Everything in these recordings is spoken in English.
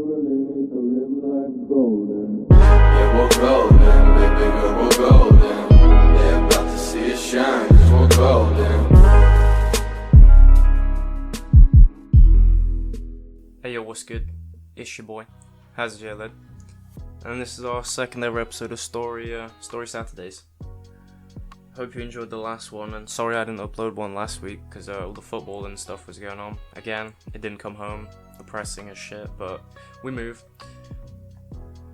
really means to live life golden. Yeah, we're golden, baby girl, we're golden. They're about to see us shine, cause we're golden. Hey yo, what's good? It's your boy, How's it led? And this is our second ever episode of Story Saturdays. Hope you enjoyed the last one, and sorry I didn't upload one last week because all the football and stuff was going on. Again, it didn't come home, depressing as shit, but we moved.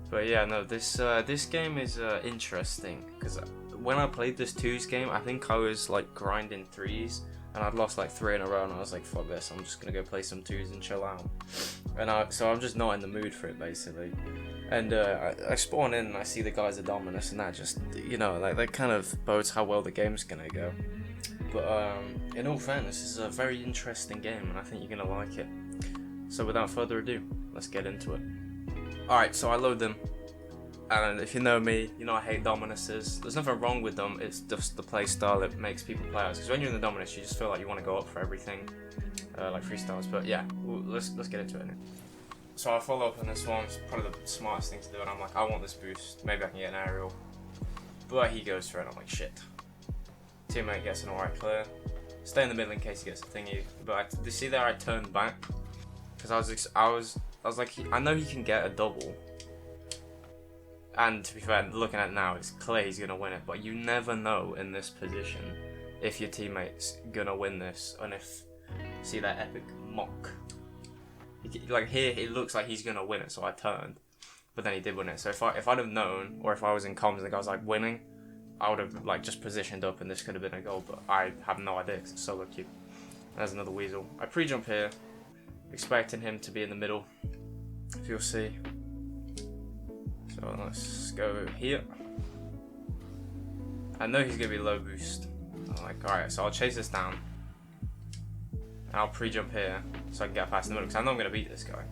But yeah, no, this game is interesting because when I played this 2s game, I think I was like grinding 3s, and I'd lost like 3 in a row, and I was like, fuck this, I'm just gonna go play some 2s and chill out. And so I'm just not in the mood for it basically. And I spawn in and I see the guys are Dominus, and that just, you know, like that kind of bodes how well the game's gonna go. But in all fairness, this is a very interesting game, and I think you're gonna like it. So without further ado, let's get into it. Alright, so I load them, and if you know me, you know I hate Dominuses. There's nothing wrong with them, it's just the play style that makes people play us. Because when you're in the Dominus, you just feel like you want to go up for everything, like freestyles. But yeah, let's get into it now. So I follow up on this one, it's probably the smartest thing to do, and I'm like, I want this boost, maybe I can get an aerial. But he goes for it, and I'm like, shit. Teammate gets an alright clear. Stay in the middle in case he gets a thingy. But you see there, I turned back. Because I was like, I know he can get a double. And to be fair, looking at it now, it's clear he's going to win it. But you never know in this position if your teammate's going to win this. And if, see that epic mock. Like here, it looks like he's gonna win it, so I turned, but then he did win it. So if I'd have known, or if I was in comms and the guy was like winning, I would have like just positioned up, and this could have been a goal. But I have no idea because it's solo queue. There's another weasel. I pre-jump here, expecting him to be in the middle. If you'll see. So let's go here. I know he's gonna be low boost. I'm like, alright, so I'll chase this down. And I'll pre-jump here so I can get past the middle because I know I'm going to beat this guy.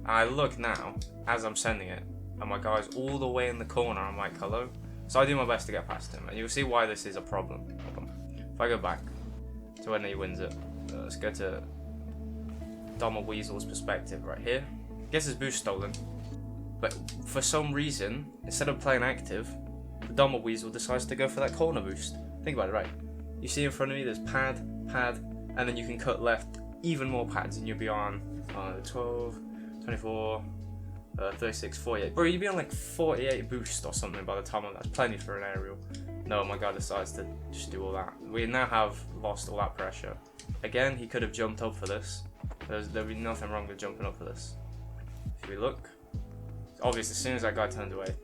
And I look now, as I'm sending it, and my guy's all the way in the corner. I'm like, hello? So I do my best to get past him, and you'll see why this is a problem. If I go back to when he wins it, let's go to Dom Weasel's perspective right here. Gets his boost stolen, but for some reason, instead of playing active, the Dom Weasel decides to go for that corner boost. Think about it, right? You see in front of me, there's pad, and then you can cut left even more pads, and you'll be on 12, 24, 36, 48. Bro, you'll be on like 48 boost or something by the time that's plenty for an aerial. No, my guy decides to just do all that. We now have lost all that pressure. Again, he could have jumped up for this. There'd be nothing wrong with jumping up for this. If we look, obviously as soon as that guy turned away,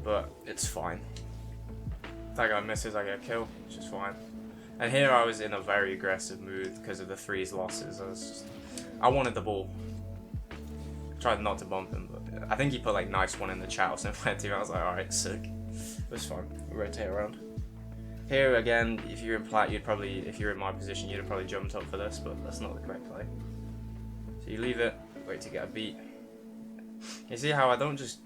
but it's fine. If that guy misses, I get a kill, which is fine. And here I was in a very aggressive mood because of the 3's losses. I wanted the ball. Tried not to bump him, but I think he put like nice one in the chat or something. I was like, alright, sick. It was fun. Rotate around. Here again, if you're in plat, you'd probably, if you're in my position, you'd have probably jumped up for this, but that's not the correct play. So you leave it, wait to get a beat. You see how I don't just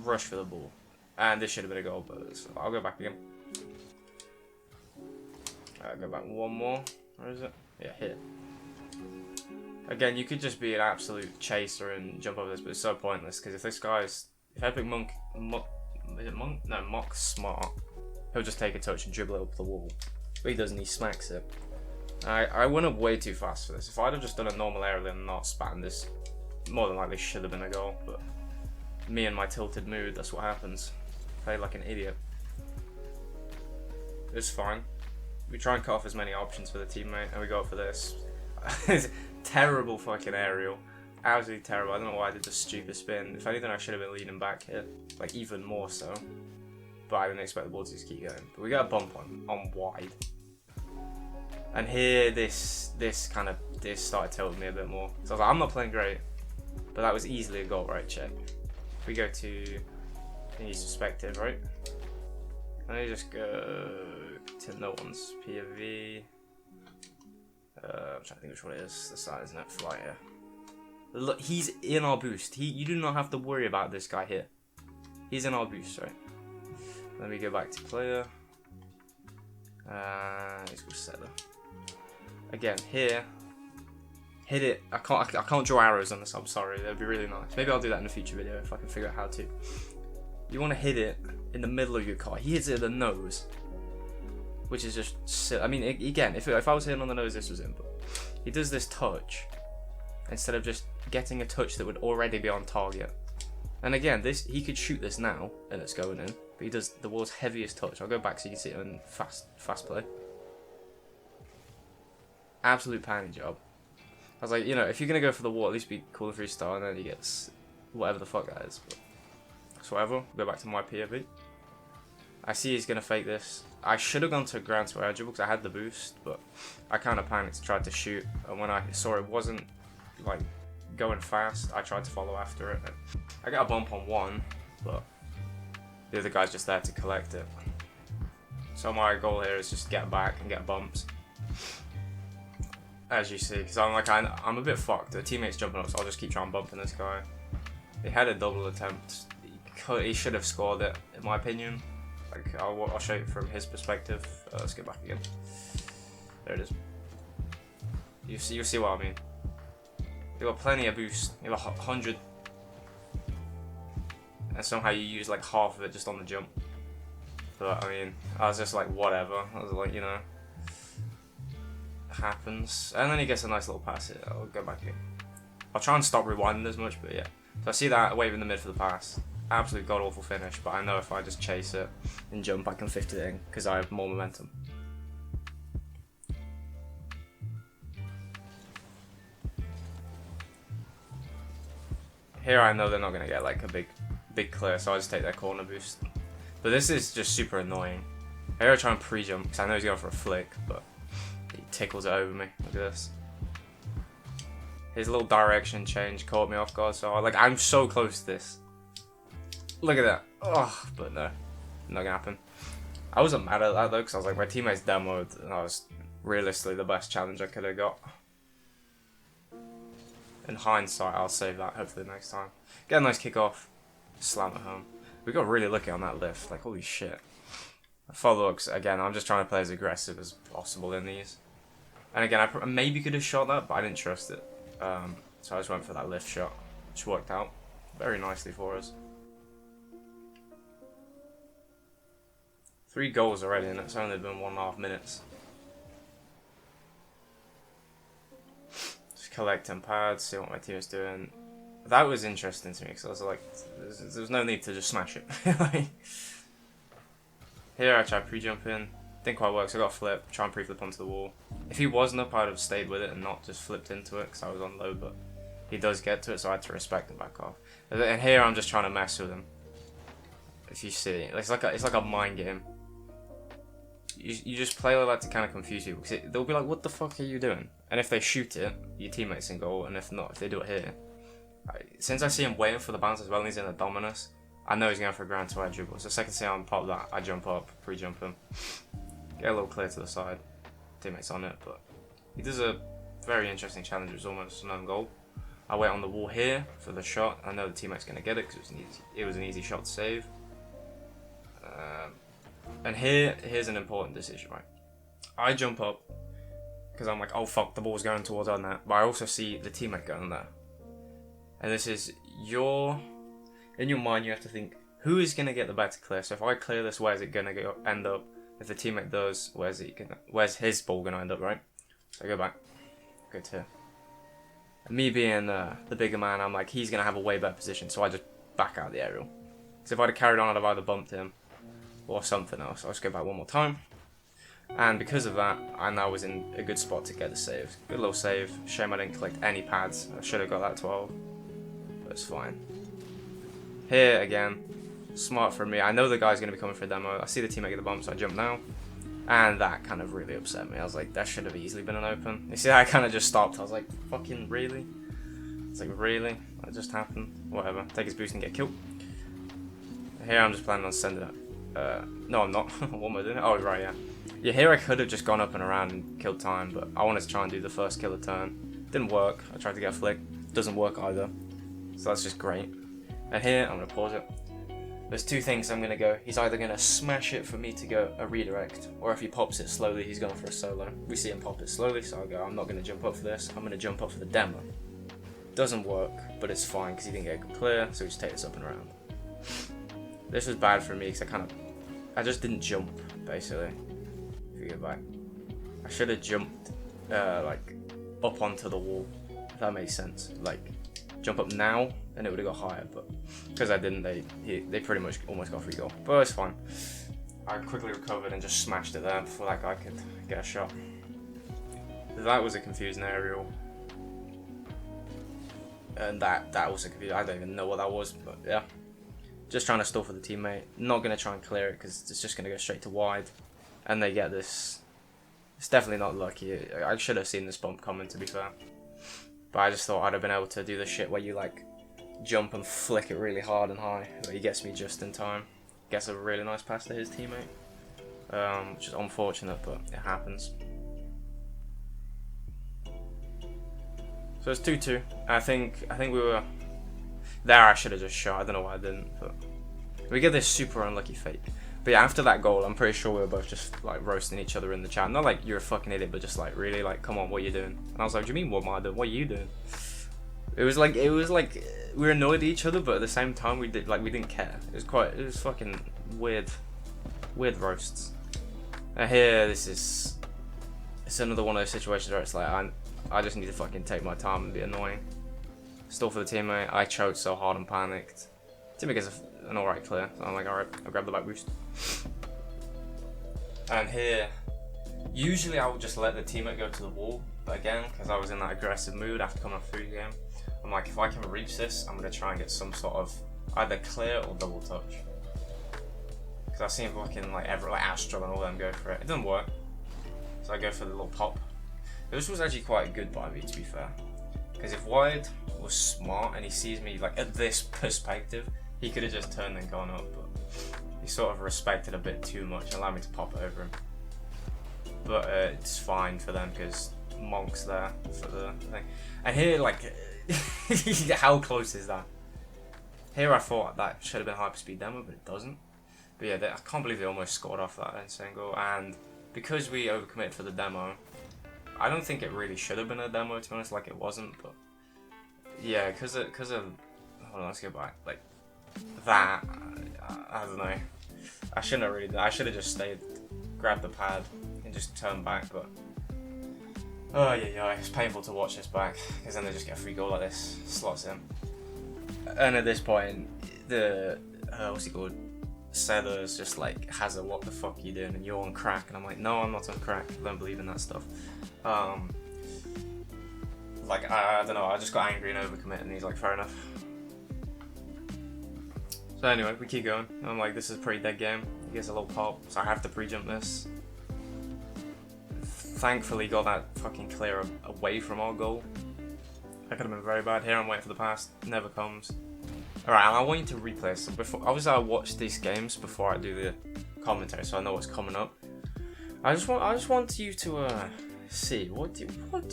rush for the ball. And this should have been a goal, but I'll go back again. Go back one more. Where is it? Yeah, here. Again, you could just be an absolute chaser and jump over this, but it's so pointless because if this guy's, if Epic Monk, is it Monk? No, Mock's smart. He'll just take a touch and dribble it up the wall. But he doesn't. He smacks it. I went up way too fast for this. If I'd have just done a normal aerial and not spammed this, more than likely should have been a goal. But me and my tilted mood, that's what happens. Played like an idiot. It's fine. We try and cut off as many options for the teammate, and we go up for this. It's terrible fucking aerial. Absolutely terrible. I don't know why I did the stupid spin. If anything, I should have been leaning back here. Like, even more so. But I didn't expect the ball to just keep going. But we got a bump on wide. And here, this started tilting me a bit more. So I was like, I'm not playing great. But that was easily a goal, right? Check. If we go to his perspective, right? Let me just go to no one's POV. I'm trying to think which one it is. The side, isn't it? Fly here. Look, he's in our boost. You do not have to worry about this guy here. He's in our boost, right? Let me go back to player. Let's go setter. Again, here, hit it. I can't draw arrows on this. I'm sorry. That'd be really nice. Maybe I'll do that in a future video if I can figure out how to. You want to hit it in the middle of your car. He hits it at the nose, which is just silly. I mean, again, if I was hitting on the nose, this was in. But he does this touch instead of just getting a touch that would already be on target. And again, he could shoot this now and it's going in, but he does the world's heaviest touch. I'll go back so you can see it in fast play. Absolute panty job. I was like, you know, if you're gonna go for the wall, at least be cool and 3-star, and then he gets whatever the fuck that is. But so whatever. Go back to my POV. I see he's gonna fake this. I should have gone to ground to eligible because I had the boost, but I kind of panicked, tried to shoot, and when I saw it wasn't like going fast, I tried to follow after it. I got a bump on one, but the other guy's just there to collect it. So my goal here is just get back and get bumps, as you see, because I'm a bit fucked. The teammate's jumping up, so I'll just keep trying bumping this guy. He had a double attempt. He should have scored it, in my opinion. Like I'll show you from his perspective. Let's get back again. There it is. You see what I mean. You got plenty of boost. You got 100, and somehow you use like half of it just on the jump. But I mean, I was just like, whatever. I was like, you know, happens. And then he gets a nice little pass here. I'll go back in. I'll try and stop rewinding as much, but yeah. So I see that wave in the mid for the pass. Absolute god awful finish, but I know if I just chase it and jump, I can 50 it in because I have more momentum. Here I know they're not going to get like a big clear, so I just take their corner boost. But this is just super annoying. Here I try and pre-jump because I know he's going for a flick, but he tickles it over me. Look at this. His little direction change caught me off guard, so I'm so close to this. Look at that. Oh, but no, not gonna happen. I wasn't mad at that though, because I was like, my teammates demoed, and I was realistically the best challenge I could have got. In hindsight, I'll save that hopefully next time. Get a nice kick off, slam it home. We got really lucky on that lift, like holy shit. Follow-ups, again, I'm just trying to play as aggressive as possible in these. And again, I maybe could have shot that, but I didn't trust it. So I just went for that lift shot, which worked out very nicely for us. 3 goals already, and it's only been 1.5 minutes. Just collecting pads, see what my team is doing. That was interesting to me because I was like, there's no need to just smash it. Here I tried pre-jumping, didn't quite work, so I got a flip, try and pre-flip onto the wall. If he wasn't up, I'd have stayed with it and not just flipped into it because I was on low, but he does get to it, so I had to respect and back off. And here I'm just trying to mess with him. If you see, it's like a mind game. You just play like that to kind of confuse people, because they'll be like, what the fuck are you doing? And if they shoot it, your teammate's in goal, and if not, if they do it here. Since I see him waiting for the bounce as well, and he's in the dominus, I know he's going for a ground to edge dribble. So second time I pop that, I jump up, pre-jump him. Get a little clear to the side. Teammate's on it, but he does a very interesting challenge. It was almost an own goal. I wait on the wall here for the shot. I know the teammate's going to get it because it was an easy shot to save. And here's an important decision, right? I jump up because I'm like, oh fuck, the ball's going towards our net, but I also see the teammate going there. And this is in your mind, you have to think, who is going to get the better clear? So if I clear this, where's it going to end up? If the teammate does, where's his ball going to end up, right? So I go back, go to here. And me being the bigger man, I'm like, he's going to have a way better position, so I just back out the aerial. Because if I'd have carried on, I'd have either bumped him or something else. I'll just go back one more time. And because of that, I now was in a good spot to get the save. Good little save. Shame I didn't collect any pads. I should have got that 12. But it's fine. Here again, smart for me. I know the guy's going to be coming for a demo. I see the teammate get the bump, so I jump now. And that kind of really upset me. I was like, that should have easily been an open. You see, I kind of just stopped. I was like, fucking really? It's like, really? That just happened? Whatever. Take his boost and get killed. Here I'm just planning on sending it. No, I'm not. What am I doing? Oh, right, yeah. Yeah, here I could have just gone up and around and killed time, but I wanted to try and do the first killer turn. Didn't work. I tried to get a flick. Doesn't work either. So that's just great. And here, I'm going to pause it. There's two things I'm going to go. He's either going to smash it for me to go a redirect, or if he pops it slowly, he's going for a solo. We see him pop it slowly, so I'll go, I'm not going to jump up for this. I'm going to jump up for the demo. Doesn't work, but it's fine because he didn't get a good clear, so we just take this up and around. This was bad for me because I just didn't jump, basically. If you go back. I should have jumped, like, up onto the wall, if that makes sense. Like, jump up now, and it would have got higher, but because I didn't, they pretty much almost got free goal. But it's fine. I quickly recovered and just smashed it there before that guy could get a shot. That was a confusing aerial. And that also confused. I don't even know what that was, but yeah. Just trying to stall for the teammate. Not going to try and clear it because it's just going to go straight to wide. And they get this. It's definitely not lucky. I should have seen this bump coming, to be fair. But I just thought I'd have been able to do the shit where you like jump and flick it really hard and high. But he gets me just in time. Gets a really nice pass to his teammate. Which is unfortunate, but it happens. So it's 2-2. I think we were there. I should have just shot. I don't know why I didn't. But we get this super unlucky fake. But yeah, after that goal, I'm pretty sure we were both just like roasting each other in the chat. Not like you're a fucking idiot, but just like really like, come on, what are you doing? And I was like, what do you mean, what am I doing? What are you doing? It was like we were annoyed at each other, but at the same time we didn't care. It was fucking weird roasts. And here, it's another one of those situations where it's like I just need to fucking take my time and be annoying. Still for the teammate, I choked so hard and panicked. Teammate gets an alright clear, so I'm like, alright, I'll grab the back boost. And here, usually I would just let the teammate go to the wall, but again, because I was in that aggressive mood after coming off through the game, I'm like, if I can reach this, I'm going to try and get some sort of either clear or double touch. Because I've seen fucking like Astral and all them go for it. It doesn't work, so I go for the little pop. This was actually quite good by me, to be fair. Because if Wide was smart and he sees me like at this perspective, he could have just turned and gone up, but he sort of respected a bit too much and allowed me to pop over him. But it's fine for them because Monk's there for the thing. And here, like, how close is that? Here I thought that should have been hyperspeed demo, but it doesn't. But yeah, I can't believe they almost scored off that insane goal. And because we overcommitted for the demo, I don't think it really should have been a demo, to be honest, like it wasn't, but yeah, because of, hold on, let's go back, like, that, I don't know, I shouldn't have really done, I should have just stayed, grabbed the pad, and just turned back, but, oh yeah, it's painful to watch this back, because then they just get a free goal like this, slots in, and at this point, the, what's he called? Sellers just like has a what the fuck are you doing and you're on crack, and I'm like, no, I'm not on crack, I don't believe in that stuff. Like I don't know, I just got angry and overcommit, and he's like, fair enough. So anyway, we keep going. I'm like, this is a pretty dead game. He gets a little pop, so I have to pre-jump this. Thankfully got that fucking clear away from our goal. That could have been very bad. Here I'm waiting for the pass, never comes. Alright, I want you to replay this. So before, obviously I watch these games before I do the commentary, so I know what's coming up. I just want you to see what do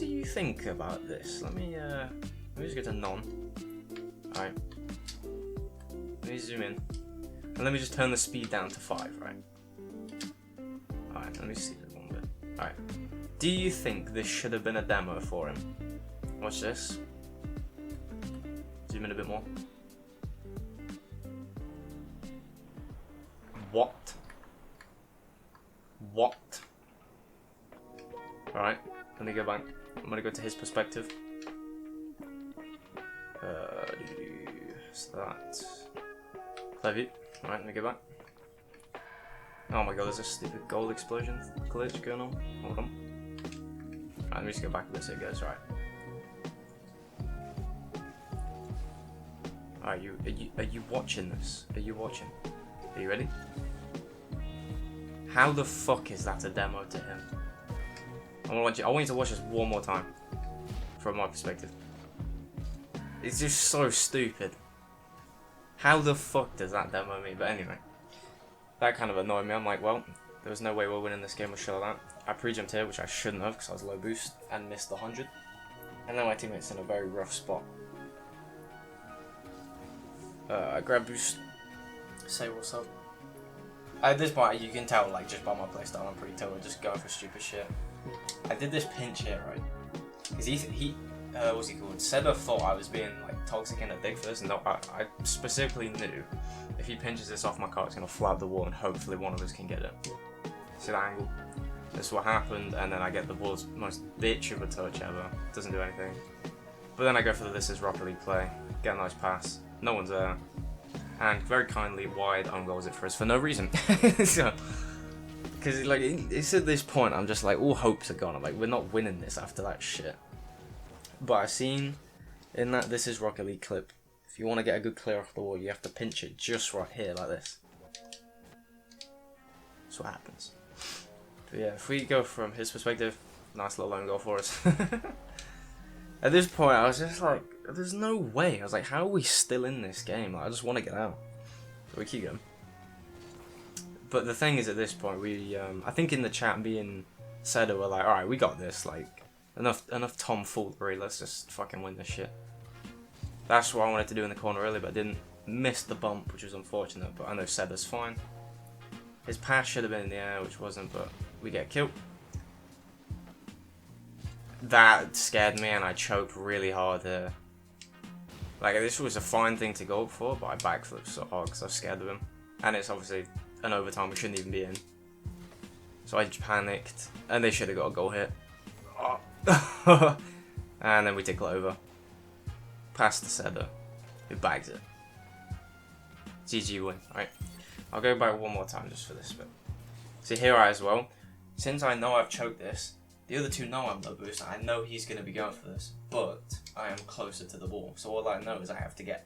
you think about this? Let me just get to none. Alright. Let me zoom in. And let me just turn the speed down to 5, right? Alright, let me see this one bit. Alright. Do you think this should have been a demo for him? Watch this. Zoom in a bit more. What? Alright, let me go back. I'm gonna go to his perspective. So that. Play view. Alright, let me go back. Oh my god, there's a stupid gold explosion glitch going on. Hold on. Alright, let me just go back to this, it goes, right. Are you watching this? Are you watching? Are you ready? How the fuck is that a demo to him? I want you to watch this one more time. From my perspective. It's just so stupid. How the fuck does that demo me? But anyway. That kind of annoyed me. I'm like, well, there was no way we're winning this game with shit like that. I pre-jumped here, which I shouldn't have because I was low boost and missed the 100. And then my teammate's in a very rough spot. I grab boost. say what's up. At this point, you can tell, like, just by my playstyle, I'm pretty total, just going for stupid shit. I did this pinch here, right? Because what's he called? Seba thought I was being, like, toxic and a dick for this, and no, I specifically knew if he pinches this off my card, it's going to fly up the wall, and hopefully one of us can get it. See that angle? This is what happened, and then I get the ball's most bitch of a touch ever. Doesn't do anything. But then I go for the This Is Rocket League play, get a nice pass, no one's there, and very kindly wide own goals it for us for no reason. So, because like it's at this point I'm just like, all hopes are gone. I'm like, we're not winning this after that shit. But I seen in that This Is Rocket League clip, if you want to get a good clear off the wall, you have to pinch it just right here like this. That's what happens. But yeah, if we go from his perspective, nice little own goal for us. At this point, I was just like, there's no way. I was like, how are we still in this game? Like, I just want to get out. So we keep going. But the thing is, at this point, we, I think in the chat, me and Seda were like, alright, we got this. Like, enough tomfoolery. Let's just fucking win this shit. That's what I wanted to do in the corner earlier, but I didn't miss the bump, which was unfortunate. But I know Seda's fine. His pass should have been in the air, which wasn't, but we get killed. That scared me and I choked really hard there. Like, this was a fine thing to go up for, but I backflipped so hard because I was scared of him. And it's obviously an overtime we shouldn't even be in. So I just panicked, and they should have got a goal hit. Oh. And then we tickle it over. Past the Seda, who bags it. GG win, right? I'll go back one more time just for this bit. See, here as well, since I know I've choked this, the other two know I'm low boost, I know he's going to be going for this, but I am closer to the ball, so all I know is I have to get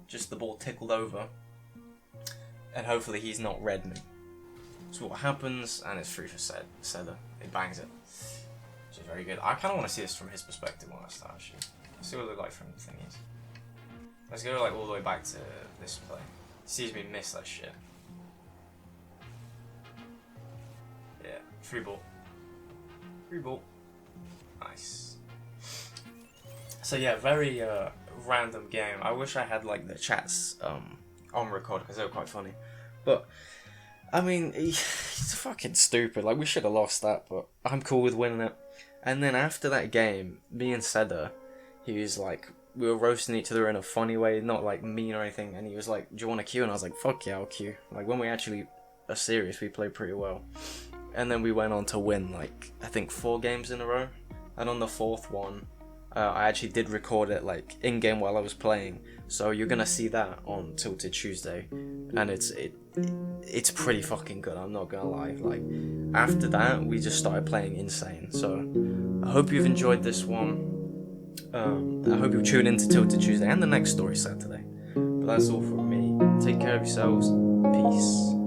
just the ball tickled over, and hopefully he's not red me. So what happens, and it's free for Seda, he bangs it, which is very good. I kind of want to see this from his perspective when I start actually. Let's see what it looks like from the thingies. Let's go like all the way back to this play. He sees me miss that shit. Yeah, free ball. Free ball. Nice. So yeah, very random game. I wish I had like the chats on record because they were quite funny. But I mean, he's fucking stupid. Like, we should have lost that, but I'm cool with winning it. And then after that game, me and Seda, he was like, we were roasting each other in a funny way, not like mean or anything. And he was like, "Do you want to queue?" And I was like, "Fuck yeah, I'll queue." Like, when we actually are serious, we play pretty well. And then we went on to win, like, I think 4 games in a row. And on the 4th one, I actually did record it, like, in-game while I was playing. So you're gonna see that on Tilted Tuesday. And it's pretty fucking good, I'm not gonna lie. Like, after that, we just started playing insane. So, I hope you've enjoyed this one. I hope you'll tune in to Tilted Tuesday and the next story Saturday. But that's all from me. Take care of yourselves. Peace.